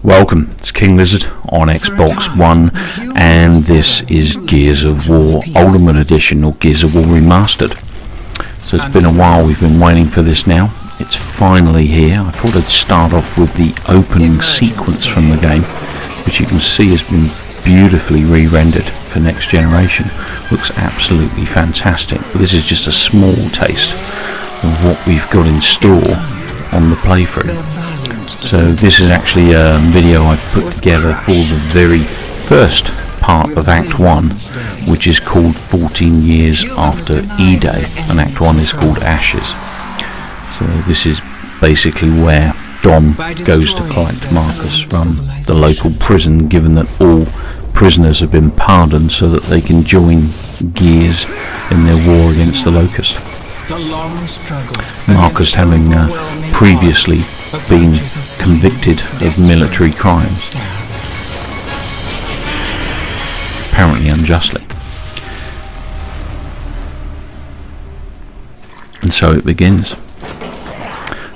Welcome, it's King Lizzard on Xbox One, and this is Gears of War Ultimate Edition, or Gears of War Remastered. So it's been a while, we've been waiting for this now. It's finally here. I thought I'd start off with the opening sequence from the game, which you can see has been beautifully re-rendered for next generation. Looks absolutely fantastic, but this is just a small taste of what we've got in store on the playthrough. So this is actually a video I've put together for the very first part of Act 1, which is called 14 Years After E-Day, and Act 1 is called Ashes. So this is basically where Dom goes to collect Marcus from the local prison, given that all prisoners have been pardoned so that they can join Gears in their war against the Locust. Marcus having previously been convicted of military crimes, apparently unjustly. And so it begins.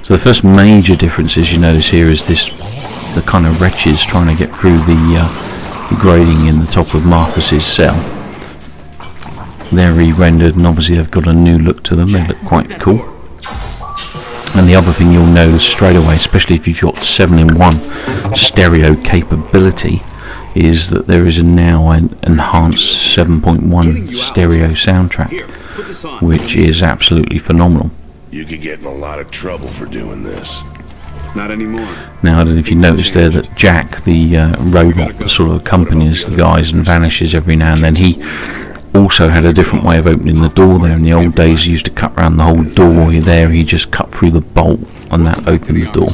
So the first major differences you notice here is the kind of wretches trying to get through the grating in the top of Marcus's cell. They're re-rendered, and obviously they've got a new look to them. They look quite cool. And the other thing you'll notice straight away, especially if you've got 7-in-1 stereo capability, is that there is now an enhanced 7.1 stereo soundtrack, which is absolutely phenomenal. You could get in a lot of trouble for doing this. Not anymore. Now, I don't know if you noticed there that Jack, the robot that sort of accompanies the guys and vanishes every now and then, he also had a different way of opening the door there. In the old days, he used to cut around the whole door. There, he just cut through the bolt and that opened the door.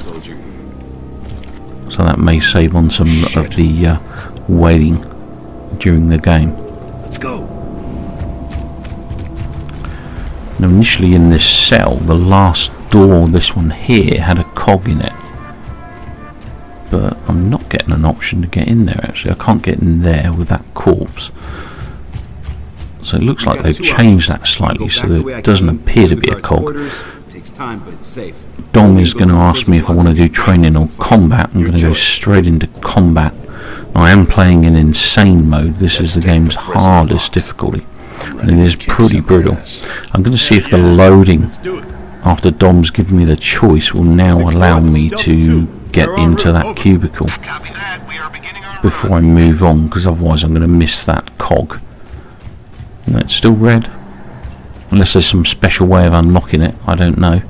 So that may save on some of the waiting during the game. Let's go. Now, initially in this cell, the last door, this one here, had a cog in it. But I'm not getting an option to get in there, actually. I can't get in there with that corpse. So it looks like they've changed that slightly, so it doesn't appear to be a cog. Dom is going to ask me if I want to do training or combat. I'm going to go straight into combat. I am playing in insane mode. This is the game's hardest difficulty, and it is pretty brutal. I'm going to see if the loading, after Dom's given me the choice, will now allow me to get into that cubicle before I move on, because otherwise I'm going to miss that cog. And it's still red, unless there's some special way of unlocking it, I don't know.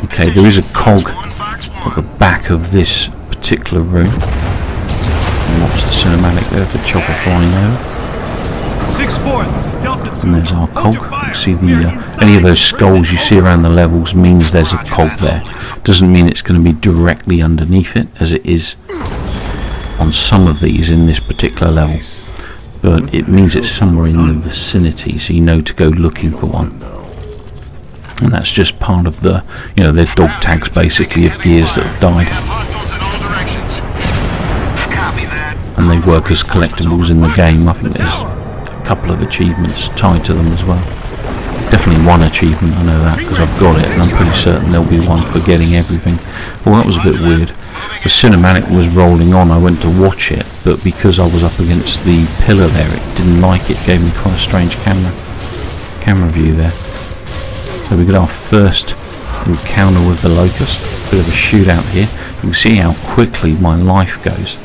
Okay, there is a cog at the back of this particular room. And watch the cinematic there of the chopper flying over. And there's our cog. You see any of those skulls you see around the levels means there's a cog there. Doesn't mean it's going to be directly underneath it, as it is on some of these in this particular level. But it means it's somewhere in the vicinity, so you know to go looking for one. And that's just part of the, they're dog tags basically of Gears that have died. And they work as collectibles in the game. I think there's a couple of achievements tied to them as well. Definitely one achievement, I know that, because I've got it, and I'm pretty certain there'll be one for getting everything. Well, that was a bit weird. The cinematic was rolling on, I went to watch it, but because I was up against the pillar there, it didn't like it, gave me quite a strange camera view there. So we got our first encounter with the Locust, bit of a shootout here. You can see how quickly my life goes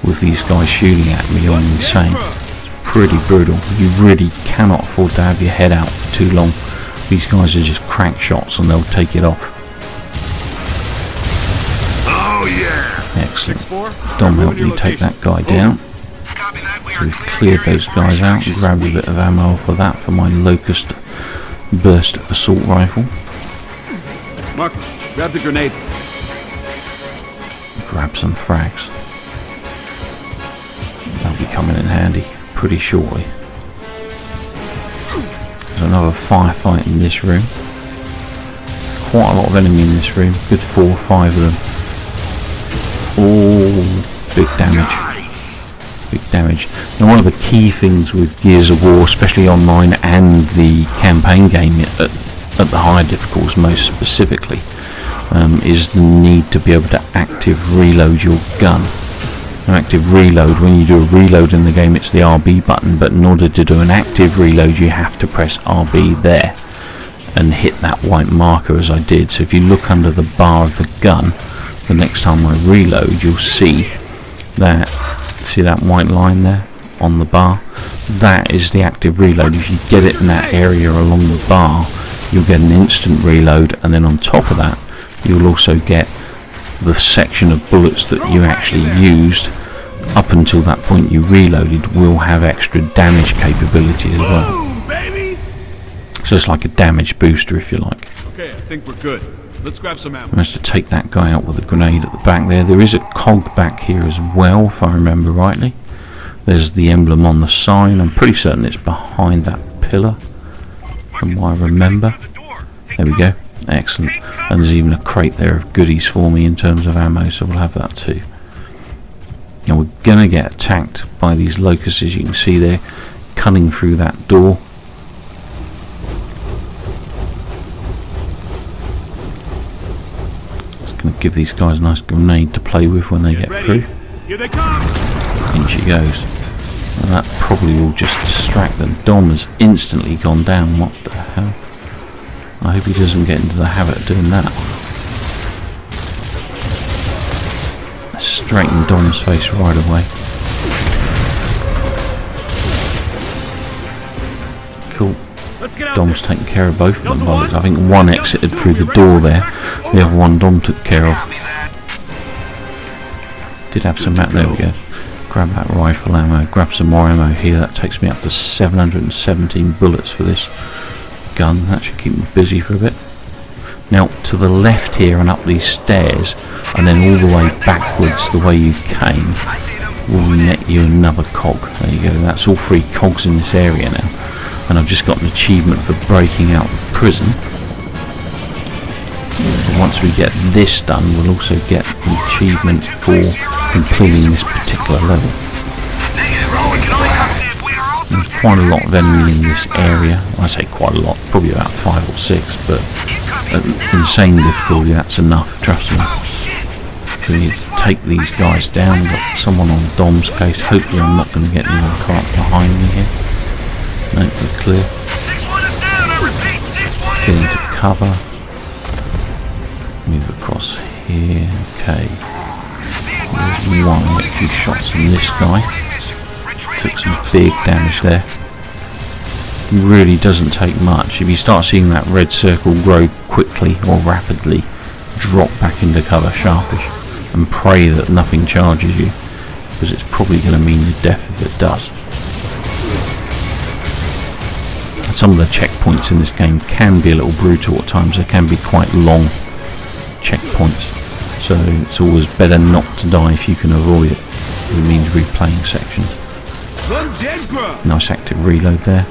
with these guys shooting at me. I'm insane. It's pretty brutal. You really cannot afford to have your head out for too long. These guys are just crack shots and they'll take it off. Excellent. Dom helped me take that guy down. So we've cleared those guys out and grabbed a bit of ammo for that for my Locust burst assault rifle. Marcus, grab the grenade. Grab some frags. That'll be coming in handy pretty shortly. There's another firefight in this room. Quite a lot of enemy in this room. Good 4 or 5 of them. Oh, big damage. Big damage. Now, one of the key things with Gears of War, especially online and the campaign game at the higher difficulties most specifically, is the need to be able to active reload your gun. An active reload, when you do a reload in the game, it's the RB button, but in order to do an active reload you have to press RB there and hit that white marker as I did. So if you look under the bar of the gun, the next time I reload, you'll see that white line there on the bar. That is the active reload. If you get it in that area along the bar, you'll get an instant reload, and then on top of that you'll also get the section of bullets that you actually used up until that point you reloaded will have extra damage capability as well. So it's like a damage booster, if you like. Okay, I think we're good. Let's grab some ammo. I managed to take that guy out with a grenade at the back there. There is a cog back here as well, if I remember rightly. There's the emblem on the sign. I'm pretty certain it's behind that pillar, from what I remember. There we go. Excellent. And there's even a crate there of goodies for me in terms of ammo, so we'll have that too. Now we're going to get attacked by these locusts, as you can see there, cutting through that door. Just going to give these guys a nice grenade to play with when they get through. Here they come. In she goes. And that probably will just distract them. Dom has instantly gone down. What the hell? I hope he doesn't get into the habit of doing that. Straight in Dom's face right away. Cool. Dom's taken care of both of them. I think one exited through the door there. The other one Dom took care of. Did have some ammo. There we go. Grab that rifle ammo. Grab some more ammo here. That takes me up to 717 bullets for this gun. That should keep me busy for a bit. Now to the left here and up these stairs, and then all the way backwards the way you came, will net you another cog. There you go. That's all 3 cogs in this area now, and I've just got an achievement for breaking out of prison. And once we get this done, we'll also get an achievement for completing this particular level. There's quite a lot of enemy in this area. I say quite a lot, probably about 5 or 6, but at insane difficulty that's enough, trust me. So we need to take these guys down. We've got someone on Dom's case. Hopefully I'm not going to get anyone caught behind me here. No, we're clear. Get into cover. Move across here. Okay. There's one. Get a few shots on this guy. Took some big damage there. It really doesn't take much. If you start seeing that red circle grow quickly or rapidly, drop back into cover sharpish and pray that nothing charges you, because it's probably going to mean your death if it does. And some of the checkpoints in this game can be a little brutal at times. They can be quite long checkpoints, so it's always better not to die if you can avoid it. It means replaying sections. Nice active reload there.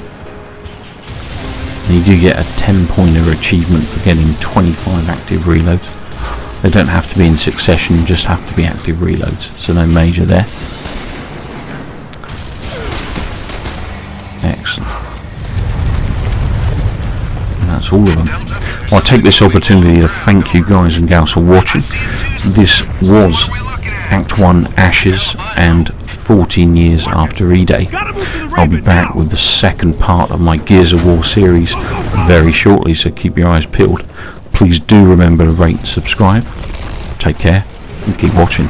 And you do get a 10-pointer achievement for getting 25 active reloads. They don't have to be in succession, just have to be active reloads, so no major there. Excellent. And that's all of them. Well, I take this opportunity to thank you guys and gals for watching. This was Act 1 Ashes and 14 years after E-Day. I'll be back with the second part of my Gears of War series very shortly, so keep your eyes peeled. Please do remember to rate and subscribe. Take care and keep watching.